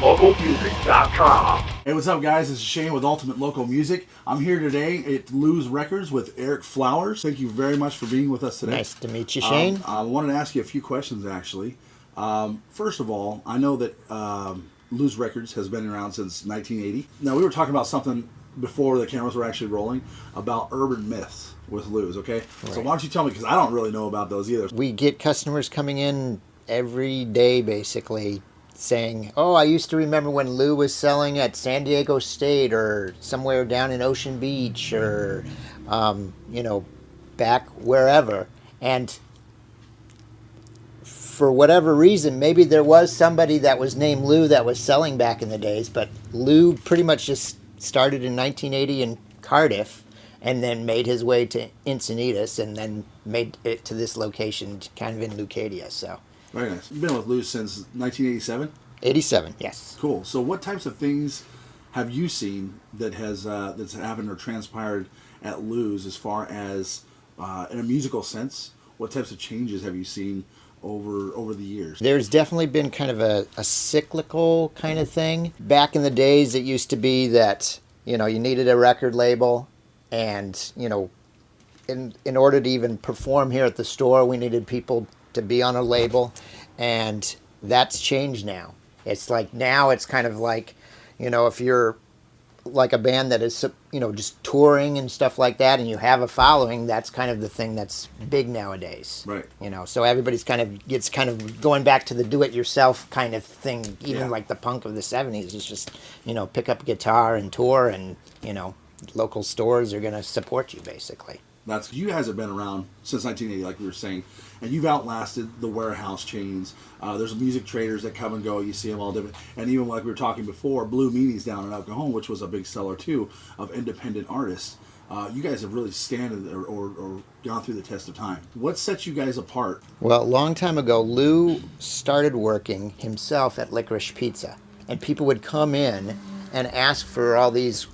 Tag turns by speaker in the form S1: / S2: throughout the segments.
S1: ultimatelocal music.com.
S2: Hey, what's up, guys? This is Shane with Ultimate Local Music. I'm here today at Lou's Records with Eric Flowers. Thank you very much for being with us today.
S3: Nice to meet you, Shane.
S2: I wanted to ask you a few questions, actually. First of all, I know that Lou's Records has been around since 1980. Now, we were talking about something before the cameras were actually rolling about urban myths with Lou's, okay? Right. So why don't you tell me, because I don't really know about those either.
S3: We get customers coming in every day, basically, saying, oh, I used to remember when Lou was selling at San Diego State or somewhere down in Ocean Beach or, back wherever. And for whatever reason, maybe there was somebody that was named Lou that was selling back in the days, but Lou pretty much just started in 1980 in Cardiff and then made his way to Encinitas and then made it to this location kind of in Leucadia. So
S2: very nice. You've been with Lou since 1987?
S3: 87, yes.
S2: Cool. So what types of things have you seen that has that's happened or transpired at Lou's as far as in a musical sense? What types of changes have you seen over the years?
S3: There's definitely been kind of a cyclical kind of thing. Back in the days, it used to be that, you needed a record label and, in order to even perform here at the store, we needed people to be on a label, and that's changed now. It's like now it's kind of like, if you're like a band that is, just touring and stuff like that, and you have a following, that's kind of the thing that's big nowadays.
S2: Right.
S3: So everybody's gets kind of going back to the do-it-yourself kind of thing. Even like the punk of the 70s is just, pick up a guitar and tour, and, local stores are going to support you, basically.
S2: You guys have been around since 1980, like we were saying, and you've outlasted the warehouse chains. There's music traders that come and go. You see them all different. And even like we were talking before, Blue Meanies down in El Cajon, which was a big seller too of independent artists. You guys have really standed or gone through the test of time. What sets you guys apart?
S3: Well, a long time ago, Lou started working himself at Licorice Pizza, and people would come in and ask for all these,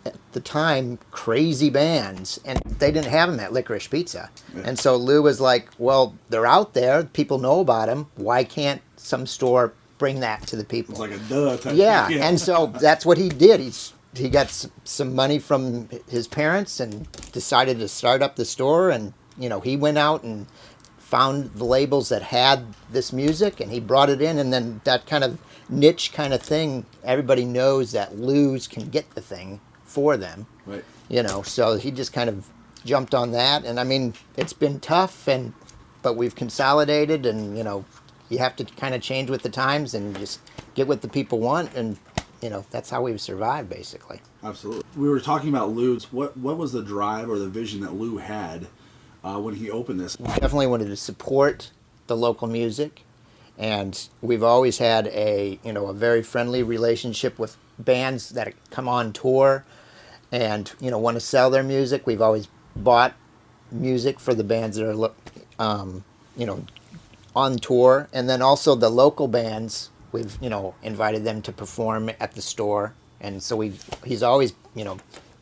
S3: at the time, crazy bands, and they didn't have them at Licorice Pizza. Yeah. And so Lou was like, well, they're out there, people know about them, why can't some store bring that to the people?
S2: It's like a duh type
S3: yeah.
S2: thing.
S3: And so that's what he did. He got some money from his parents and decided to start up the store, and he went out and found the labels that had this music, and he brought it in, and then that kind of niche kind of thing, everybody knows that Lou's can get the thing for them.
S2: Right.
S3: So he just kind of jumped on that, and I mean, it's been tough, but we've consolidated, and you have to kind of change with the times and just get what the people want, and that's how we've survived, basically.
S2: Absolutely. We were talking about Lou's. What was the drive or the vision that Lou had when he opened this?
S3: We definitely wanted to support the local music, and we've always had a very friendly relationship with bands that come on tour and want to sell their music. We've always bought music for the bands that are on tour, and then also the local bands, we've invited them to perform at the store, and so he's always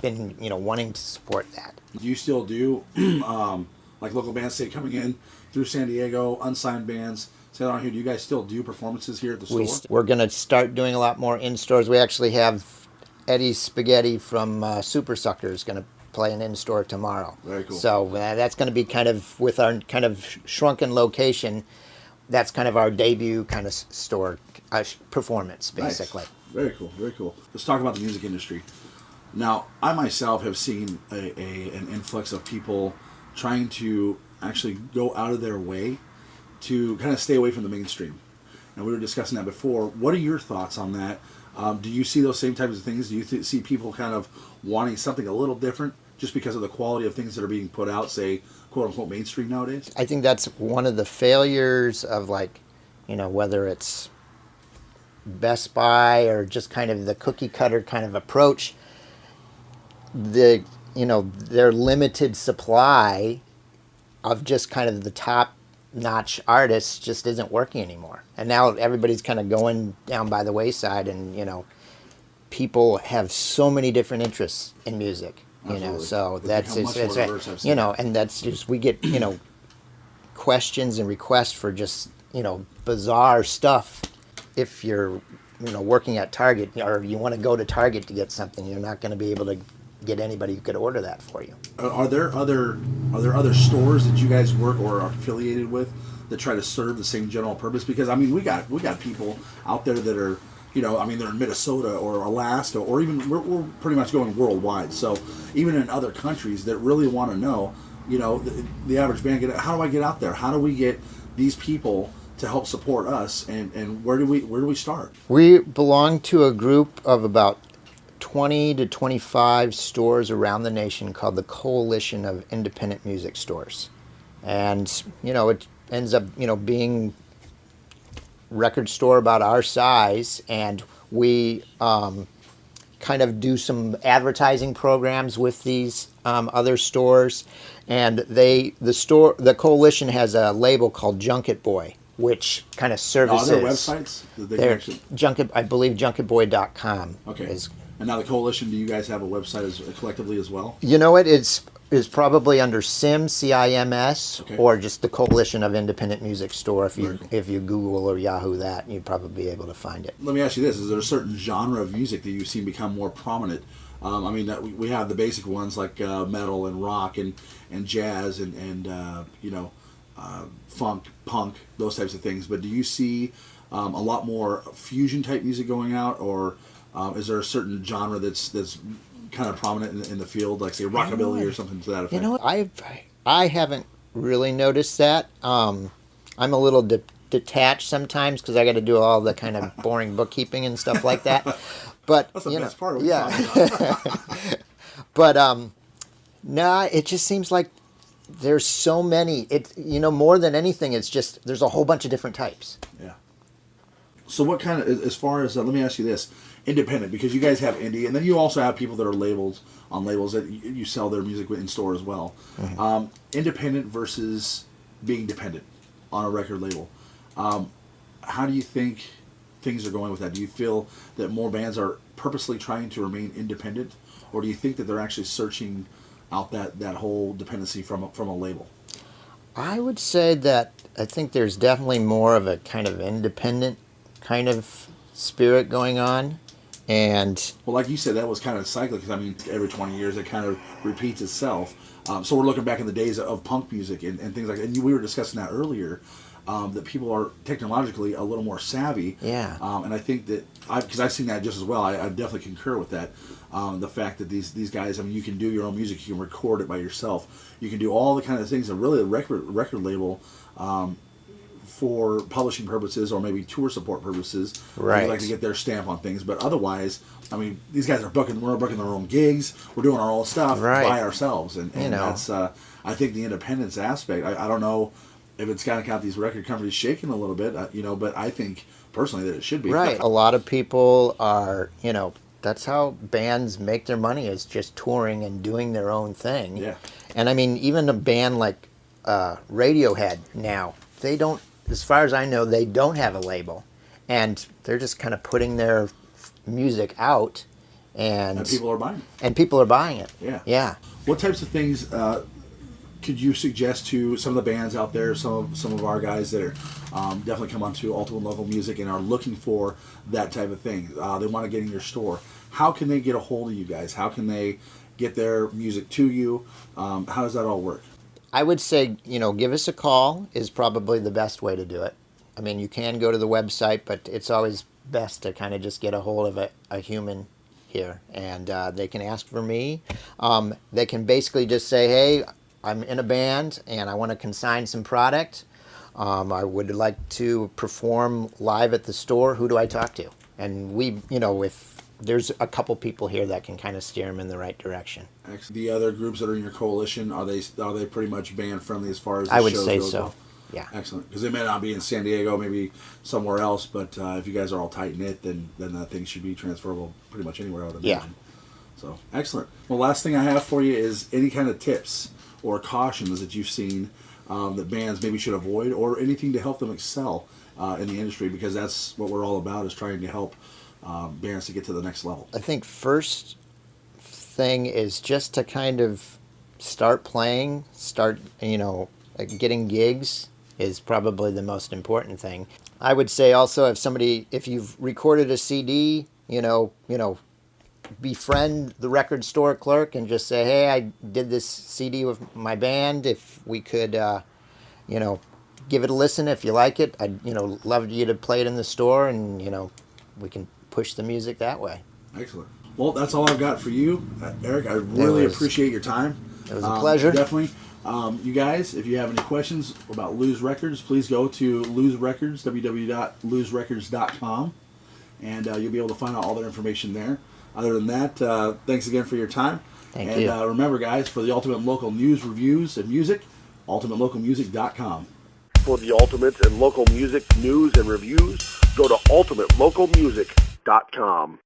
S3: been wanting to support that.
S2: Do you still do like local bands say coming in through San Diego, unsigned bands say around here? Do you guys still do performances here at the store?
S3: We're going to start doing a lot more in stores. We actually have Eddie Spaghetti from Super Suckers going to play an in-store tomorrow.
S2: Very cool.
S3: So that's going to be kind of with our kind of shrunken location. That's kind of our debut kind of store performance, basically.
S2: Nice. Very cool, very cool. Let's talk about the music industry. Now, I myself have seen an influx of people trying to actually go out of their way to kind of stay away from the mainstream. And we were discussing that before. What are your thoughts on that? Do you see those same types of things? Do you see people kind of wanting something a little different just because of the quality of things that are being put out, say, quote-unquote mainstream nowadays?
S3: I think that's one of the failures of, like, whether it's Best Buy or just kind of the cookie-cutter kind of approach. Their limited supply of just kind of the top-notch artists just isn't working anymore. And now everybody's kind of going down by the wayside, and, people have so many different interests in music. So that's and that's just, we get questions and requests for just bizarre stuff. If you're working at Target, or you want to go to Target to get something, you're not going to be able to get anybody who could order that for you.
S2: Are there other stores that you guys work or are affiliated with that try to serve the same general purpose? Because I mean, we got people out there that are, I mean, they're in Minnesota or Alaska, or even we're pretty much going worldwide. So even in other countries that really want to know, the average band, how do I get out there? How do we get these people to help support us? And where do we start?
S3: We belong to a group of about 20 to 25 stores around the nation called the Coalition of Independent Music Stores. And, it ends up, being record store about our size, and we kind of do some advertising programs with these other stores. And the Coalition has a label called Junket Boy, which kind of services.
S2: Are there websites that they can actually...
S3: Junket, I believe junketboy.com.
S2: Okay. And now the Coalition, do you guys have a website collectively as well?
S3: You know what? It's probably under CIMS, CIMS,
S2: Okay.
S3: or just the Coalition of Independent Music Store.
S2: Very cool.
S3: If you Google or Yahoo that, you'd probably be able to find it.
S2: Let me ask you this: is there a certain genre of music that you've seen become more prominent? I mean, we have the basic ones like metal and rock and jazz and funk, punk, those types of things. But do you see a lot more fusion type music going out, or is there a certain genre that's kind of prominent in the field, like say rockabilly or something to that effect?
S3: You know what? I haven't really noticed that. I'm a little detached sometimes because I got to do all the kind of boring bookkeeping and stuff like that. But
S2: that's the best part of
S3: it. But no, it just seems like there's so many. More than anything, it's just there's a whole bunch of different types.
S2: Yeah. So what kind of, as far as, let me ask you this, independent, because you guys have indie, and then you also have people that are labeled on labels that you sell their music in store as well. Mm-hmm. Independent versus being dependent on a record label. How do you think things are going with that? Do you feel that more bands are purposely trying to remain independent, or do you think that they're actually searching out that whole dependency from a label?
S3: I would say that I think there's definitely more of a kind of independent kind of spirit going on. And
S2: well, like you said, that was kind of cyclic, because I mean, every 20 years it kind of repeats itself. So we're looking back in the days of punk music and things like that. And we were discussing that earlier, that people are technologically a little more savvy.
S3: Yeah.
S2: And I think that, because I've seen that just as well, I definitely concur with that. The fact that these guys, I mean, you can do your own music, you can record it by yourself, you can do all the kind of things that really a record label, for publishing purposes or maybe tour support purposes,
S3: right,
S2: they like to get their stamp on things. But otherwise, I mean, these guys are we're booking their own gigs, we're doing our own stuff by ourselves, and that's I think the independence aspect. I don't know if it's got to count these record companies shaking a little bit, but I think personally that it should be.
S3: Right. A lot of people are, that's how bands make their money, is just touring and doing their own thing.
S2: Yeah.
S3: And I mean, even a band like Radiohead now, they don't, as far as I know, they don't have a label, and they're just kind of putting their music out, and
S2: people are buying it.
S3: And people are buying it.
S2: Yeah.
S3: Yeah.
S2: What types of things could you suggest to some of the bands out there, some of our guys that are definitely come onto Ultimate Level Music and are looking for that type of thing? They want to get in your store. How can they get a hold of you guys? How can they get their music to you? How does that all work?
S3: I would say, give us a call is probably the best way to do it. I mean, you can go to the website, but it's always best to kind of just get a hold of a human here. And they can ask for me. They can basically just say, hey, I'm in a band and I want to consign some product. I would like to perform live at the store. Who do I talk to? And we, if there's a couple people here that can kind of steer them in the right direction.
S2: The other groups that are in your coalition, are they pretty much band friendly as far as the
S3: I would
S2: shows
S3: say
S2: go?
S3: so. Yeah.
S2: Excellent. Because they may not be in San Diego, maybe somewhere else, but if you guys are all tight knit, then that thing should be transferable pretty much anywhere, I would imagine.
S3: Yeah.
S2: So excellent. Well, last thing I have for you is any kind of tips or cautions that you've seen that bands maybe should avoid, or anything to help them excel in the industry, because that's what we're all about, is trying to help bands to get to the next level.
S3: I think first thing is just to kind of start playing, getting gigs, is probably the most important thing. I would say also, if you've recorded a CD, befriend the record store clerk and just say, hey, I did this CD with my band. If we could, give it a listen. If you like it, I'd, love you to play it in the store, and, we can push the music that way.
S2: Excellent. Well, that's all I've got for you, Eric. I really appreciate your time.
S3: It was a pleasure.
S2: Definitely. You guys, if you have any questions about Lose Records, please go to Lose Records, www.loserecords.com, and you'll be able to find out all their information there. Other than that, thanks again for your time.
S3: Thank you.
S2: And remember, guys, for the ultimate local news, reviews, and music, ultimatelocalmusic.com.
S1: For the ultimate and local music news and reviews, go to ultimatelocalmusic.com.